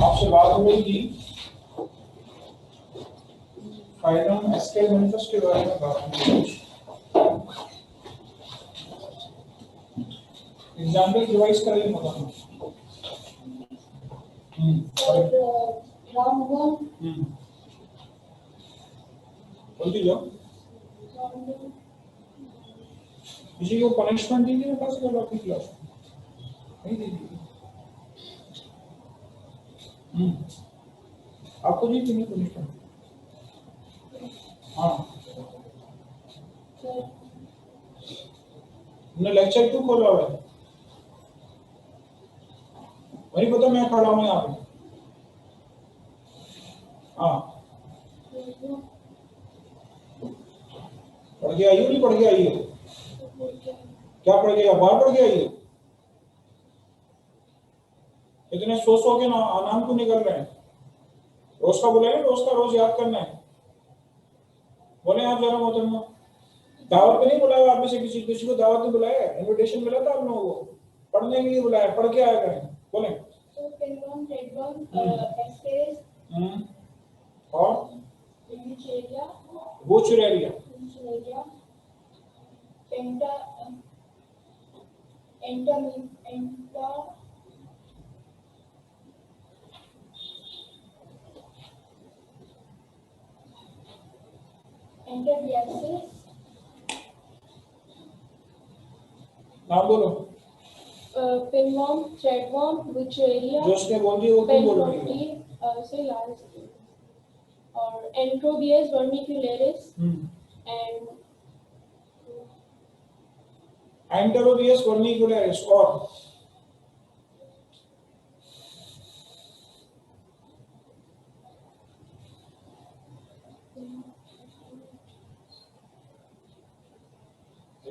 आपसे बात हो रही थी फाइलम एसक्यूएल मैनिफेस्ट के बारे में बात हो रही थी। एग्जाम्पल रिवाइज करेंगे मतलब बोलती जाओ। किसी को पनिशमेंट दी थी क्लास में आपकी क्लास नहीं दी थी? आपको दी थी नहीं पनिशमेंट? हाँ हमने लेक्चर क्यों खोला हुआ है? वही पता मैं खड़ा हूँ यहाँ पे। हाँ पढ़ के आई हो नहीं पढ़ के आई हो? क्या पढ़ के बाहर पढ़ के आई हो? इतने सो के नाम क्यों निकल रहे हैं? रोज का बुलाए, रोज का रोज याद करना है। बोले आप जरा मोहतरमा, दावत पे नहीं बुलाया आप में से किसी किसी को दावत में बुलाया? इनविटेशन मिला था आप लोगों को? पढ़ने के लिए बुलाया, पढ़ के आया करें। बोले और वो चुरेरिया नाम बोलो। pinworm, threadworm, wuchereria, जो उसने बोल दिया वो क्यों बोल रही है? say last, or Enterobius vermicularis, and Enterobius vermicularis और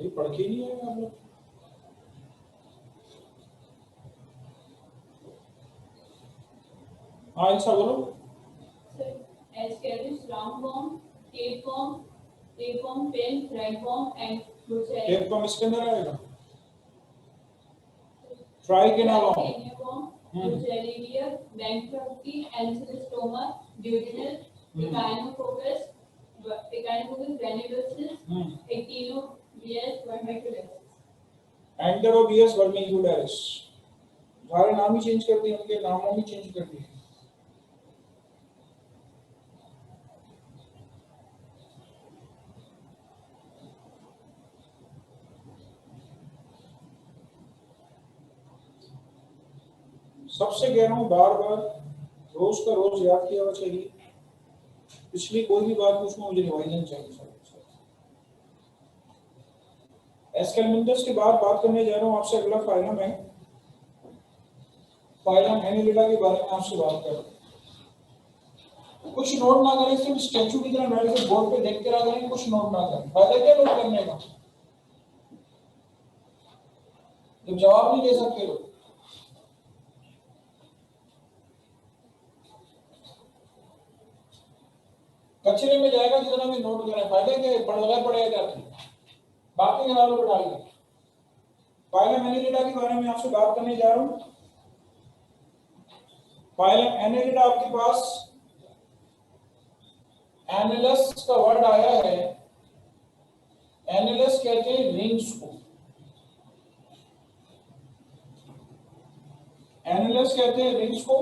ये पढ़ के नहीं है आप लोग? हाँ ऐसा बोलो। Ascaris, roundworm, tapeworm, pen, threadworm, and wuchereria. tapeworm इसके अंदर आएगा। Trichinaworm, Wuchereria, bankruptcy, ancylostoma, duodenal, echinococcus, granulosus, Actinobius vermicularis. Enterobius vermicularis। सारे नाम ही चेंज कर दिए, उनके नामों भी चेंज कर दिए। सबसे कह रहा हूं बार बार रोज का रोज याद किया हुआ चाहिए। पिछली कोई भी बात पूछना मुझे रिवाइजन चाहिए। एसक्यूएल मैनिफेस्ट के बाद बात करने जा रहा हूं आपसे अगला फाइलम है। फाइलम एनिलिडा के बारे में आपसे बात कर रहा हूं। कुछ नोट ना करें, सिर्फ स्टैचू की तरह बैठ के बोर्ड पे देख के रह करें, कुछ नोट ना करें। फायदा क्या नोट करने का जब जवाब नहीं दे सकते लोग? कचरे में जाएगा जितना भी नोट करें, फायदा क्या है? पढ़ेगा जाती बातें करा लो बैठा के। फाइलम एनिलिडा के बारे में आपसे बात करने जा रहा हूं। फाइलम एनिलिडा आपके पास एनिलस का वर्ड आया है। एनिलस कहते हैं रिंग्स को, एनिलस कहते हैं रिंग्स को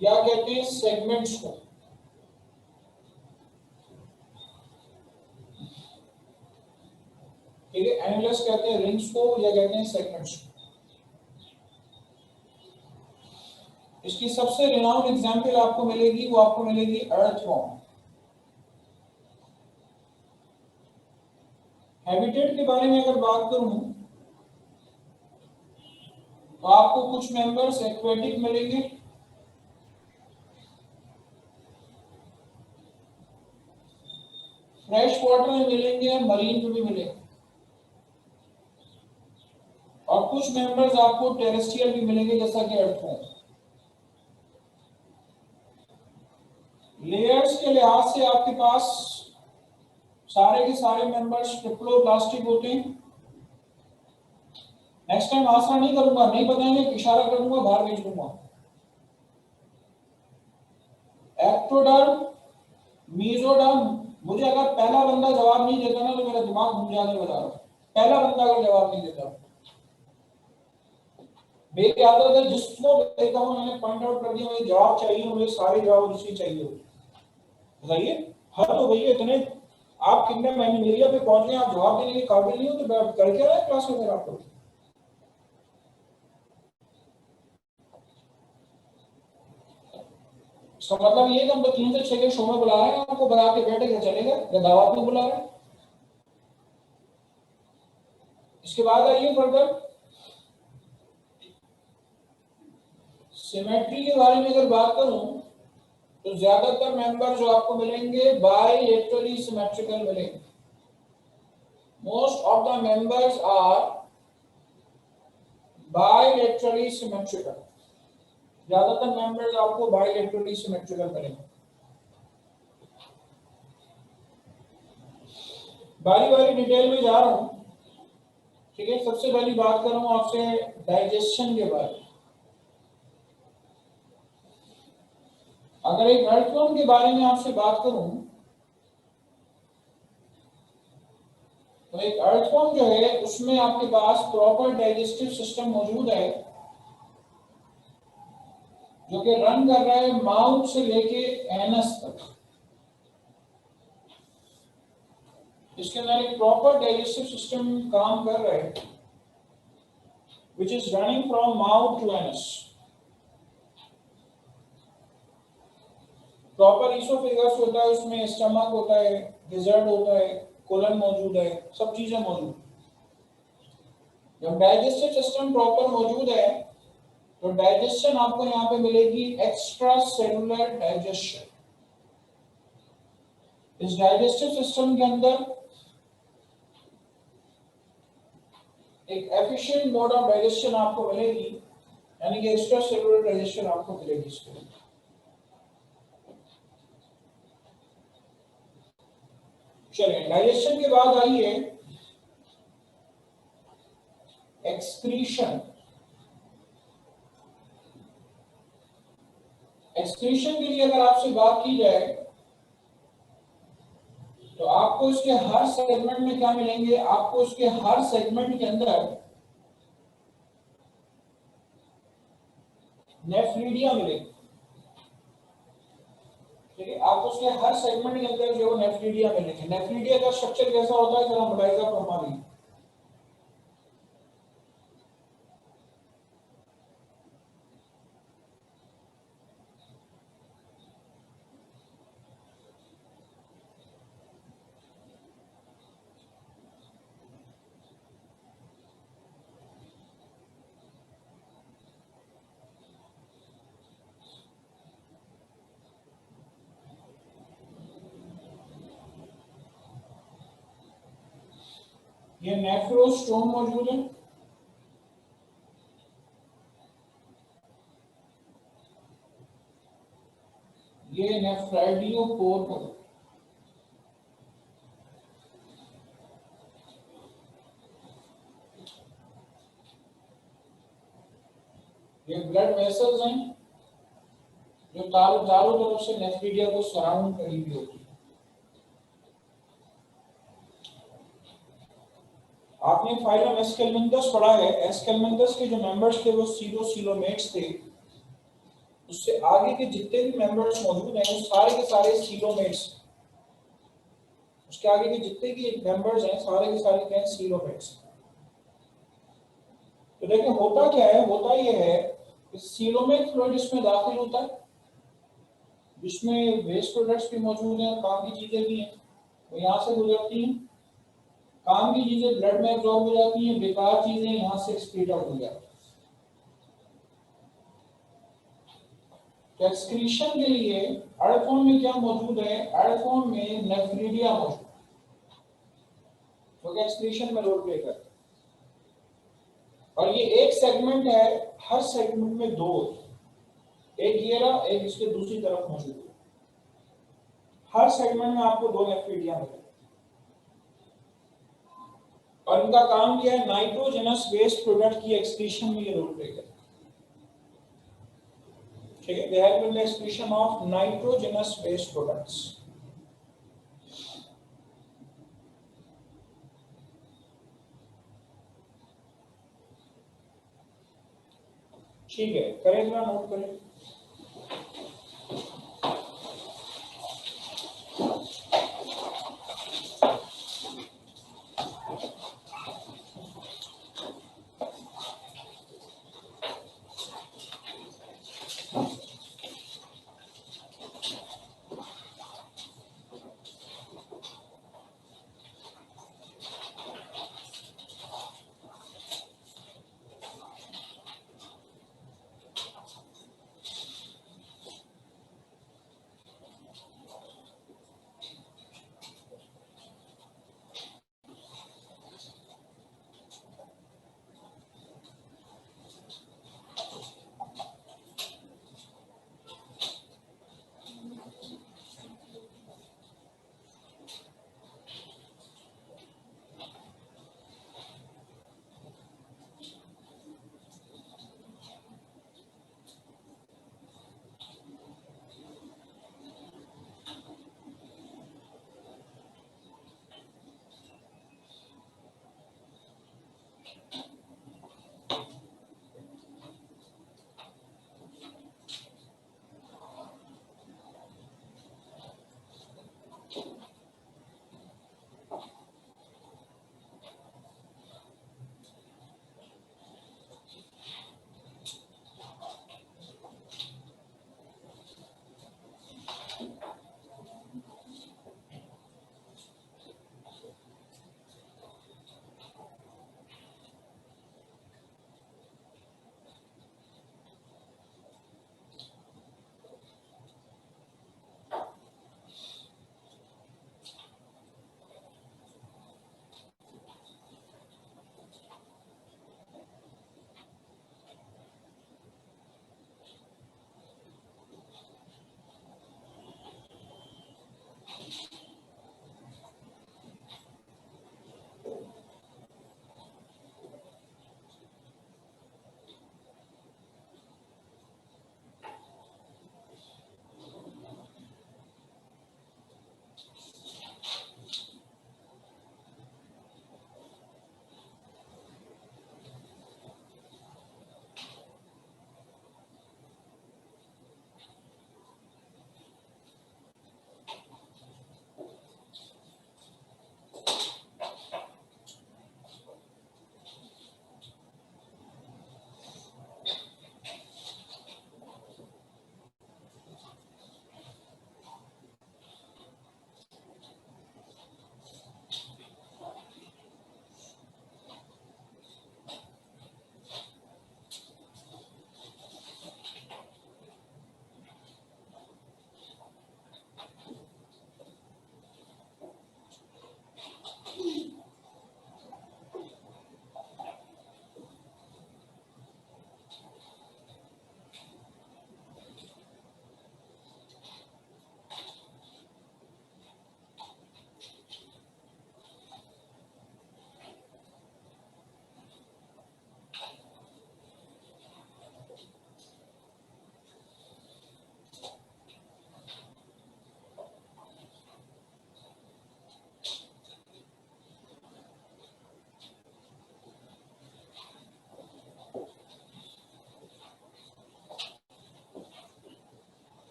या कहते हैं सेगमेंट्स को। ठीक है, एनिलस कहते हैं रिंग्स को या कहते हैं सेगमेंट्स को। इसकी सबसे रिनाउंड एग्जांपल आपको मिलेगी, वो आपको मिलेगी अर्थवॉर्म। हैबिटेट के बारे में अगर बात करूं तो आपको कुछ मेंबर्स एक्वेटिक मिलेंगे, फ्रेश वाटर में मिलेंगे, मरीन में भी मिलेंगे, और कुछ मेंबर्स आपको टेरेस्ट्रियल भी मिलेंगे जैसा कि अर्थवॉर्म। लेयर्स के लिहाज से आपके पास सारे के सारे मेंबर्स ट्रिप्लोप्लास्टिक होते हैं। नेक्स्ट टाइम आसरा नहीं करूंगा, नहीं बताएंगे, इशारा कर दूंगा, बाहर भेज दूंगा। एक्टोडर्म, मीजोडर्म, मुझे अगर पहला बंदा जवाब नहीं देता ना तो मेरा दिमाग घूम जाने बता रहा हूं। पहला बंदा अगर जवाब नहीं देता, मेरी आदत है जिसको देखता हूं मैंने पॉइंट आउट कर दिया, मुझे जवाब चाहिए, मुझे सारे जवाब उसी चाहिए। बताइए, हद हो गई है इतने, आप कितने महीने मीडिया पे पहुंच गए, आप जवाब देने के काबिल नहीं हो तो कर क्या रहा है क्लास में फिर आपको? इसका मतलब ये कि हम तो 3 से 6 के शो में बुला रहे हैं आपको, बना के बैठे क्या चलेगा, या दावत में बुला रहे हैं। इसके बाद आइए फर्दर, सिमेट्री के बारे में अगर बात करूं तो ज्यादातर मेंबर जो आपको मिलेंगे बाइलेटरली सिमेट्रिकल मिलेंगे। Most of the members are bilaterally symmetrical, ज्यादातर मेंबर्स आपको बाइलेटरली सिमेट्रिकल मिलेंगे। बारी बारी डिटेल में जा रहा हूं, ठीक है। सबसे पहली बात करूं आपसे डाइजेशन के बारे में। अगर एक अर्थवर्म के बारे में आपसे बात करूं तो एक अर्थवर्म जो है उसमें आपके पास प्रॉपर डाइजेस्टिव सिस्टम मौजूद है जो कि रन कर रहा है माउथ से लेके एनस तक। इसके अंदर एक प्रॉपर डाइजेस्टिव सिस्टम काम कर रहा है which is running from mouth to anus. Proper oesophagus होता है, उसमें स्टमक होता है, गिजर्ड होता है, कोलन मौजूद है, सब चीजें मौजूद। जब डाइजेस्टिव सिस्टम प्रॉपर मौजूद है तो डाइजेशन आपको यहाँ पे मिलेगी एक्स्ट्रा सेलुलर डाइजेशन। इस डाइजेस्टिव सिस्टम के अंदर एक एफिशिएंट मोड ऑफ डाइजेशन आपको मिलेगी, यानी कि एक्स्ट्रा सेलुलर डाइजेशन आपको मिलेगी इसके लिए। चलिए, डाइजेशन के बाद आइए एक्सक्रीशन। एक्सक्रीशन के लिए अगर आपसे बात की जाए तो आपको इसके हर सेगमेंट में क्या मिलेंगे, आपको इसके हर सेगमेंट के अंदर नेफ्रीडिया मिलेगी, ठीक है। आपको उसके हर सेगमेंट के अंदर जो नेफ्रीडिया मिलेगी। नेफ्रीडिया का स्ट्रक्चर कैसा होता है जरा मुलाहिजा फरमाइए। ये नेफ्रोस्टोम मौजूद है, ये नेफ्राइडियोपोर है, ये ब्लड वेसल्स हैं जो चारों तरफ से नेफ्रीडिया को सराउंड करी हुई होती है। आपने फाइलम एस्केलमेंथस पढ़ा है, एस्केलमेंथस के जो मेंबर्स थे वो सीलोमेट्स थे। उससे आगे के जितने भी मेंबर्स मौजूद हैं वो सारे के सारे सीलोमेट्स। उसके आगे के जितने भी मेंबर्स हैं सारे के सारे क्या हैं, सीलोमेट्स। तो देखिए होता क्या है, होता ये है कि सीलोमेट फ्लूइड इसमें दाखिल होता है जिसमें वेस्ट प्रोडक्ट्स भी मौजूद हैं, काम की चीजें भी हैं, वो यहाँ से गुजरती हैं। काम की चीजें ब्लड में एब्जॉर्ब हो जाती हैं, बेकार चीजें यहाँ से एक्सक्रीट आउट हो जाती हैं। तो एक्सक्रीशन के लिए अर्थवर्म में क्या मौजूद है, अर्थवर्म में नेफ्रीडिया मौजूद है, तो एक्सक्रीशन में रोल प्ले करता है। और ये एक सेगमेंट है, हर सेगमेंट में दो, एक ये रहा, एक इसके दूसरी तरफ मौजूद है। हर सेगमेंट में आपको दो नेफ्रीडिया मिलेंगे। और इनका काम क्या है, नाइट्रोजनस वेस्ट प्रोडक्ट की एक्सक्रीशन में ये रोल प्ले करते हैं। ठीक है, they help in the excretion of nitrogenous waste products. ठीक है, करें जरा, नोट करें।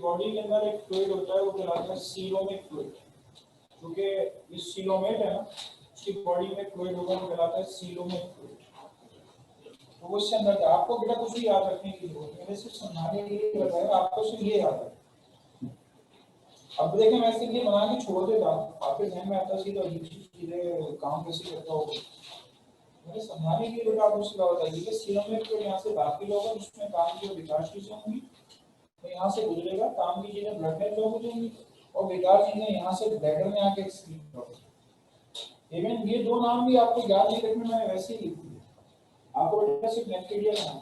बॉडी के अंदर एक फ्लूइड होता है, वो कहलाता है सीलोमिक फ्लूइड। क्योंकि ये सीलोमेट है ना, उसकी बॉडी में फ्लूइड होगा, वो कहलाता है सीलोमिक फ्लूइड। तो वो इससे अंदर आपको बेटा कुछ भी याद रखने की जरूरत है, मैंने सिर्फ समझाने के लिए बताया, आपको सिर्फ ये याद है। अब देखें मैं सिर्फ ये बना के छोड़ देता, आपके ध्यान में आता सीधा अजीब सी चीजें काम कैसे करता होगा। मैंने समझाने के लिए बेटा आपको सिर्फ बताइए कि सीलोमिक फ्लूइड यहाँ से दाखिल होगा, जिसमें काम की बेकार चीजें होंगी, तो यहाँ से गुजरेगा, काम की चीजें ब्लड में फ्लो हो जाएंगी, और बेकार चीजें यहाँ से ब्लैडर में आके एक्सक्रीट होगी। इवन ये दो नाम भी आपको याद नहीं रखने में वैसे ही लिख दिए, आपको बेटा सिर्फ बैक्टीरिया नाम,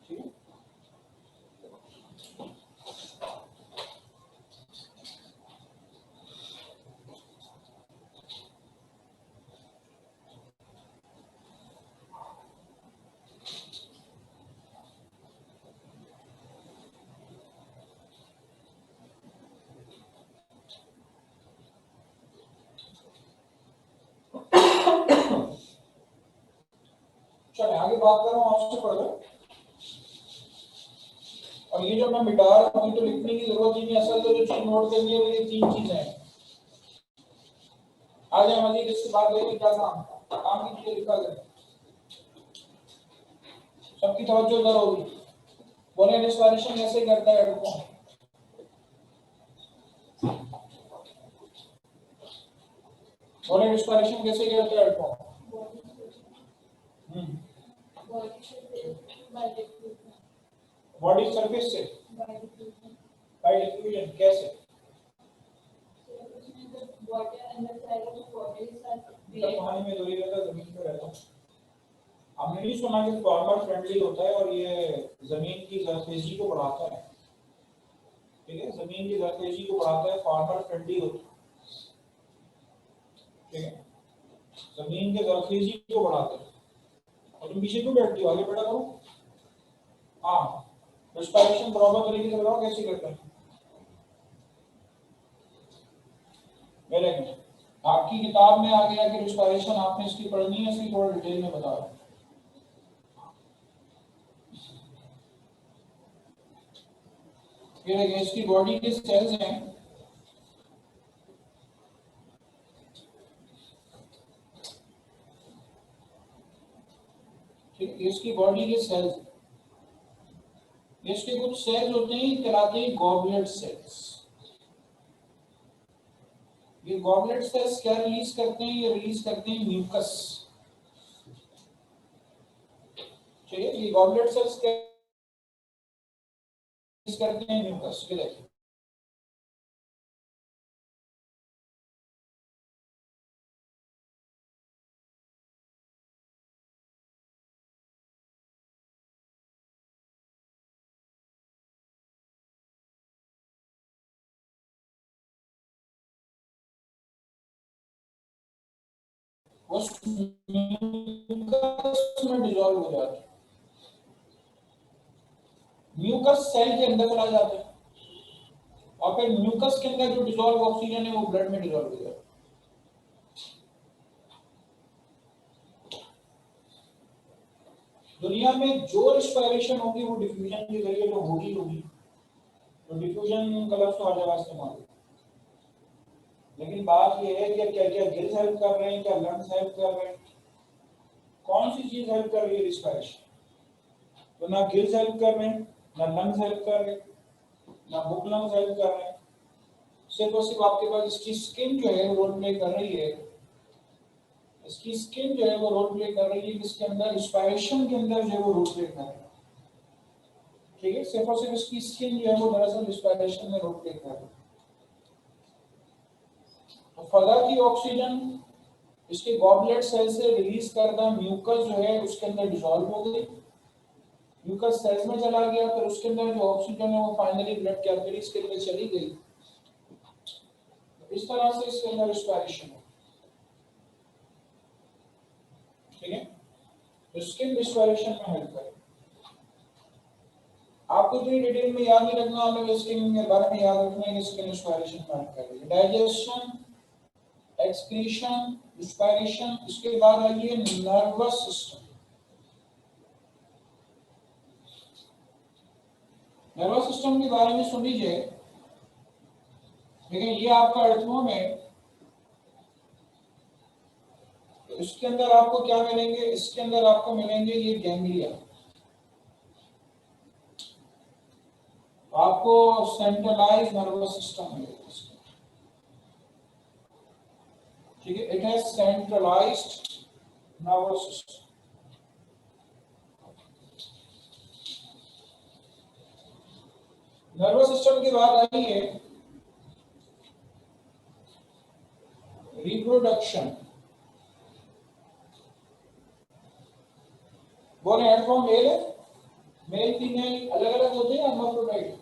ठीक है। बात कर रहा हूँ आपसे पढ़ लो। और ये जो मैं मिटा रहा हूँ तो लिखने की जरूरत ही नहीं, असल तो जो चीज नोट करनी है वो ये 3 चीजें हैं। आ जाए मजीद इसके बाद देखिए क्या काम की चीजें लिखा करें। सबकी तवज्जो उधर होगी। बोले डिस्पारेशन कैसे करता है हेडफोन? बोले डिस्पारेशन कैसे करता है हेडफोन? बॉडी सरफेस से बाय डिफ्यूजन कैसे? पानी में दूरी रहता है, जमीन पे रहता है। हमने नहीं सुना कि फार्मर फ्रेंडली होता है और ये जमीन की जरखेजी को बढ़ाता है। ठीक है, जमीन की जरखेजी को बढ़ाता है, फार्मर फ्रेंडली होता है। ठीक है, जमीन के जरखेजी को बढ़ाता है। और तुम पीछे क्यों बैठती हो, आगे बैठा करो। हाँ, रिस्पायरेशन बराबर तरीके से बताओ कैसे करते हैं। मेरे आपकी किताब में आ गया कि रिस्पायरेशन आपने इसकी पढ़नी है, इसकी थोड़ा डिटेल में बता रहा हूं। ये देखिए इसकी बॉडी के सेल्स हैं। ठीक, इसकी बॉडी के सेल्स, इसके कुछ सेल्स होते हैं कहलाते हैं गॉबलेट सेल्स। ये गॉबलेट सेल्स क्या रिलीज करते हैं? ये रिलीज करते हैं म्यूकस। ठीक है, ये गॉबलेट सेल्स क्या रिलीज करते हैं? म्यूकस। ये देखिए उस म्यूकस में डिसॉल्व हो जाते हैं, म्यूकस सेल के अंदर चला जाता है और फिर म्यूकस के अंदर जो डिसॉल्व ऑक्सीजन है वो ब्लड में डिसॉल्व हो जाता है। दुनिया में जो रिस्पायरेशन होगी वो डिफ्यूजन के जरिए तो होगी होगी। तो डिफ्यूजन का लफ्ज तो हर जगह इस्तेमाल होता है। लेकिन बात यह है कि क्या क्या गिल्स हेल्प कर रहे हैं, क्या लंग्स हेल्प कर रहे हैं? कौन सी चीज हेल्प कर रही है रिस्पायरेशन? तो ना गिल्स हेल्प कर रहे हैं, ना लंग्स हेल्प कर रहे हैं, ना बुक लंग्स हेल्प कर रहे हैं। सिर्फ और सिर्फ आपके पास इसकी स्किन जो है वो रोल प्ले कर रही है। इसकी स्किन जो है वो रोल प्ले कर रही है, जिसके अंदर रिस्पायरेशन के अंदर जो है वो रोल प्ले कर रही है। ठीक है, सिर्फ और सिर्फ इसकी स्किन जो है वो दरअसल रिस्पायरेशन में रोल प्ले कर रही है। तो फजा की ऑक्सीजन इसके गॉबलेट सेल से रिलीज करदा म्यूकस जो है उसके अंदर डिसॉल्व हो गई, म्यूकस सेल्स में चला गया, फिर उसके अंदर जो ऑक्सीजन है वो फाइनली ब्लड कैपिलरीज के अंदर चली गई। इस तरह से इसके अंदर रिस्पायरेशन है। ठीक है, तो स्किन रिस्पायरेशन में हेल्प करें। आपको इतनी डिटेल में याद नहीं रखना, हमें स्किन के बारे में याद रखना है कि स्किन रिस्पायरेशन में हेल्प करेगी। Digestion, excretion, respiration. इसके बाद आइए नर्वस सिस्टम। नर्वस सिस्टम के बारे में सुन लीजिए। देखिए ये आपका अर्थमोम है, तो इसके अंदर आपको क्या मिलेंगे? इसके अंदर आपको मिलेंगे ये गैंग्लिया। आपको सेंट्रलाइज नर्वस सिस्टम मिलेगा। ठीक है, it has centralised nervous system. Nervous system की बात आई है रिप्रोडक्शन। बोले हेडफोन मेल है, मेल फीमेल अलग अलग होते हैं, हर्माफ्रोडाइट।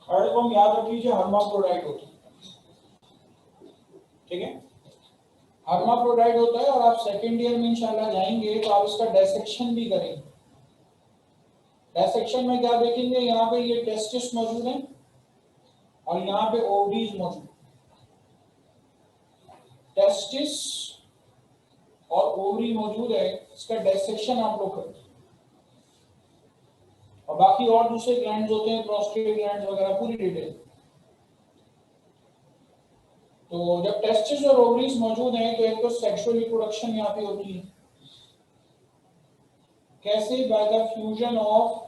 हेडफोन याद रख लीजिए, हर्माफ्रोडाइट होते हैं। ठीक है, हर्माफ्रोडाइट होता है और आप सेकेंड ईयर में इंशाल्लाह जाएंगे तो आप इसका डायसेक्शन भी करेंगे। डायसेक्शन में क्या देखेंगे? यहाँ पे ये टेस्टिस मौजूद है और यहाँ पे ओवरीज मौजूद। टेस्टिस और ओवरी मौजूद है, इसका डिसेक्शन आप लोग करते हैं, और बाकी और दूसरे ग्लैंड्स होते हैं, प्रोस्टेट ग्लैंड्स वगैरह, पूरी डिटेल। तो जब टेस्टिस और ओवरीज मौजूद हैं तो एक तो सेक्सुअल रिप्रोडक्शन यहाँ पे होती है। कैसे? By the fusion of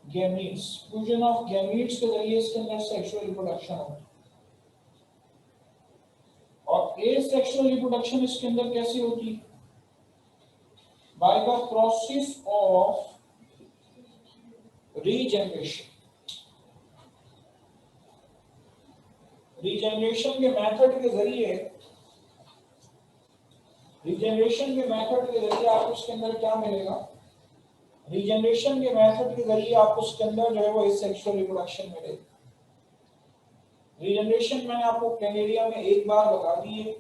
gametes. Fusion of gametes के जरिए इसके अंदर सेक्सुअल रिप्रोडक्शन होती है। और एसेक्सुअल रिप्रोडक्शन इसके अंदर कैसी होती है? By the process of regeneration. Regeneration के मेथड के जरिए आपको इसके अंदर क्या मिलेगा? रीजनरेशन के मेथड के जरिए आपको उसके अंदर जो है वो एसेक्सुअल रिप्रोडक्शन मिलेगा। रीजनरेशन मैंने आपको कैनेडिया में एक बार बता दी है,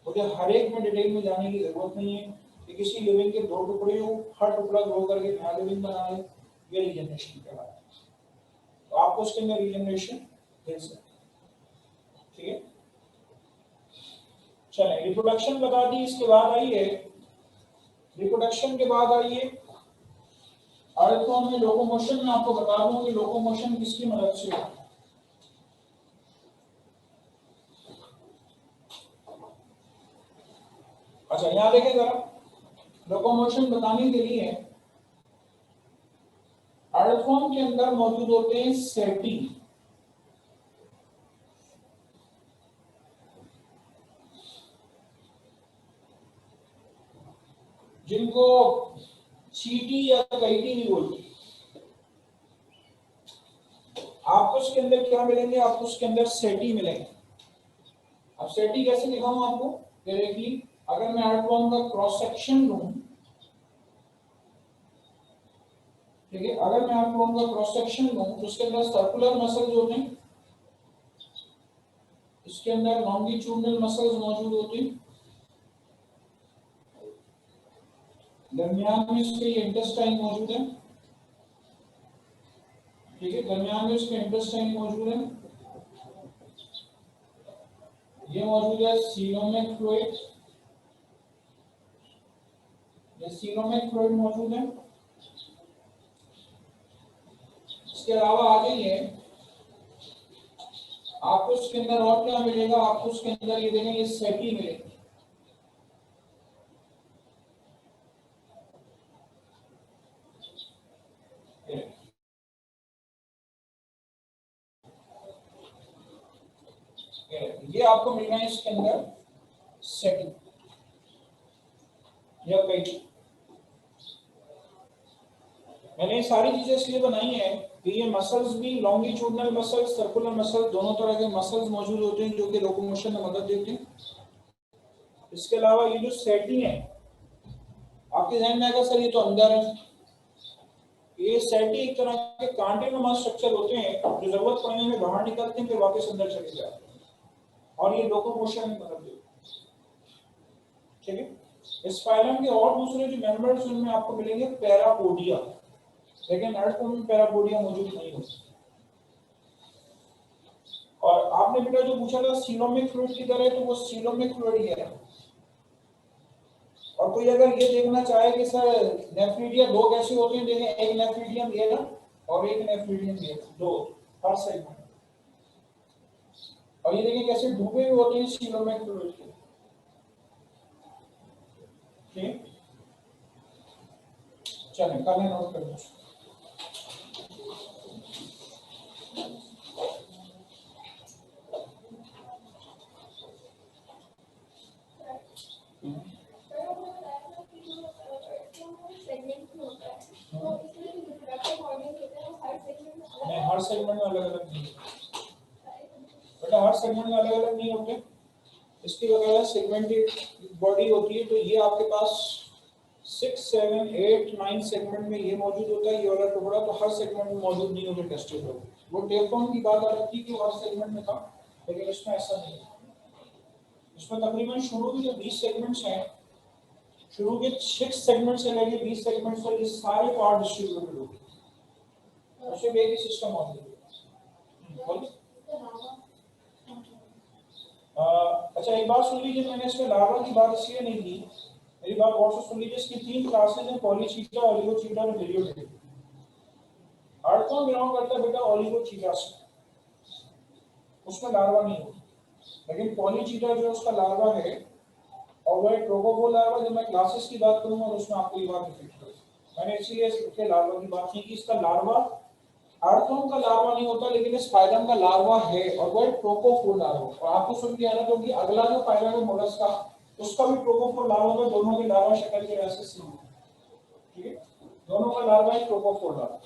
मुझे हर एक में डिटेल में जाने की जरूरत नहीं है कि किसी लिविंग के दो टुकड़े हो, हर टुकड़ा ग्रो करके नया लिविंग बना ले, ये रीजनरेशन कहलाता है। तो आपको उसके अंदर रीजनरेशन मिल सकता है। ठीक है, चलें रिप्रोडक्शन बता दी। इसके बाद आइए, रिप्रोडक्शन के बाद आइए अर्थफॉर्म में लोकोमोशन। मैं आपको बता दूं कि लोकोमोशन किसकी मदद से होता है। अच्छा यहाँ देखें जरा, लोकोमोशन बताने के लिए अर्थफॉर्म के अंदर मौजूद होते हैं सेटी। जिनको चीटी या कैटी भी बोलते हैं। आपको उसके अंदर क्या मिलेंगे? आपको उसके अंदर सेटी मिलेंगे। अब सेटी कैसे दिखाऊं आपको? डायरेक्टली अगर मैं अर्थवॉर्म का क्रॉस सेक्शन लूं, ठीक है, अगर मैं अर्थवॉर्म का क्रॉस सेक्शन लूं तो उसके अंदर सर्कुलर मसल्स होते हैं, इसके अंदर लॉन्गिट्यूडनल मसल्स मौजूद होते हैं, दरमियान में इसके इंटेस्टाइन मौजूद है, ठीक है, दरमियान में इसके इंटेस्टाइन मौजूद है, ये मौजूद है सीलोमिक फ्लूइड, ये सीलोमिक फ्लूइड मौजूद है। इसके अलावा आ जाइए, आपको इसके अंदर और क्या मिलेगा? आपको उसके अंदर ये देखेंगे, ये सेटी मिलेगी। ये आपको मिलना है इसके अंदर सेटिंग या कई। मैंने ये सारी चीजें इसलिए बनाई है कि ये मसल्स भी, लॉन्गिट्यूडनल मसल्स, सर्कुलर मसल्स, दोनों तरह के मसल्स मौजूद होते हैं जो कि लोकोमोशन में मदद देते हैं। इसके अलावा ये जो सेटिंग है, आपके ध्यान में आएगा सर ये तो अंदर है, ये सेटिंग एक तरह के कांटे नुमा स्ट्रक्चर होते हैं जो जरूरत पड़ने में बाहर निकलते हैं फिर वापस अंदर चले जाते हैं, और ये लोकोमोशन में मदद देते हैं। ठीक है, इस फाइलम के और दूसरे जो मेंबर्स उनमें आपको मिलेंगे पैरापोडिया, लेकिन अर्थफॉर्म में पैरापोडिया मौजूद नहीं होती। और आपने बेटा जो पूछा था सीलोमिक फ्लूइड की तरह, तो वो सीलोमिक फ्लूइड ही है। और कोई अगर ये देखना चाहे कि सर नेफ्रीडिया दो कैसे होते हैं, देखें, एक नेफ्रीडियम ये ना और एक नेफ्रीडियम ये, दो हर साइड में। और ये देखें कैसे डूबे हुए होते हैं सीलोमिक फ्लूइड के। ठीक, चलें कल नोट कर लो। हर सेगमेंट में अलग अलग नहीं बेटा, हर सेगमेंट में अलग अलग नहीं होते। इसकी वगैरह सेगमेंटेड बॉडी होती है, तो ये आपके पास 6, 7, 8, 9 सेगमेंट में ये मौजूद होता है, ये वाला टुकड़ा तो हर सेगमेंट में मौजूद नहीं होते टेस्टिस। वो टेफॉर्म की बात अलग थी कि हर सेगमेंट में था, लेकिन इसमें ऐसा नहीं है। इसमें तकरीबन शुरू के जो 20 सेगमेंट्स हैं, शुरू के 6 सेगमेंट से लेके 20 सेगमेंट्स तक ये सारे पार्ट डिस्ट्रीब्यूटेड होते हैं, उससे एक ही सिस्टम मौजूद है। अच्छा एक बात सुन लीजिए, मैंने इसमें लार्वा की बात इसलिए नहीं की, मेरी बात गौर से सुन लीजिए। इसकी 3 क्लासेस हैं, पॉलीचीटा, ओलिगोचीटा और मिलियोडेट। आर्ट कौन बिलोंग करता है बेटा? ओलिगोचीटा से, उसमें लार्वा नहीं होता। लेकिन पॉलीचीटा जो उसका लार्वा है, और वह ट्रोकोफोर लार्वा, जब मैं क्लासेस की बात करूंगा तो उसमें आपको ये बात डिफेक्ट करेगी। मैंने इसीलिए इसके लार्वा की बात की कि इसका लार्वा आर्थ्रोन का लार्वा नहीं होता, लेकिन इस फाइलम का लार्वा है, और वह ट्रोकोफोर लार्वा। और आपको सुन के आना, क्योंकि अगला जो फाइलम है मोलस्का, उसका भी ट्रोकोफोर लार्वा है। दोनों के लार्वा शक्ल के वैसे सेम है, ठीक है? दोनों का लार्वा है ट्रोकोफोर लार्वा।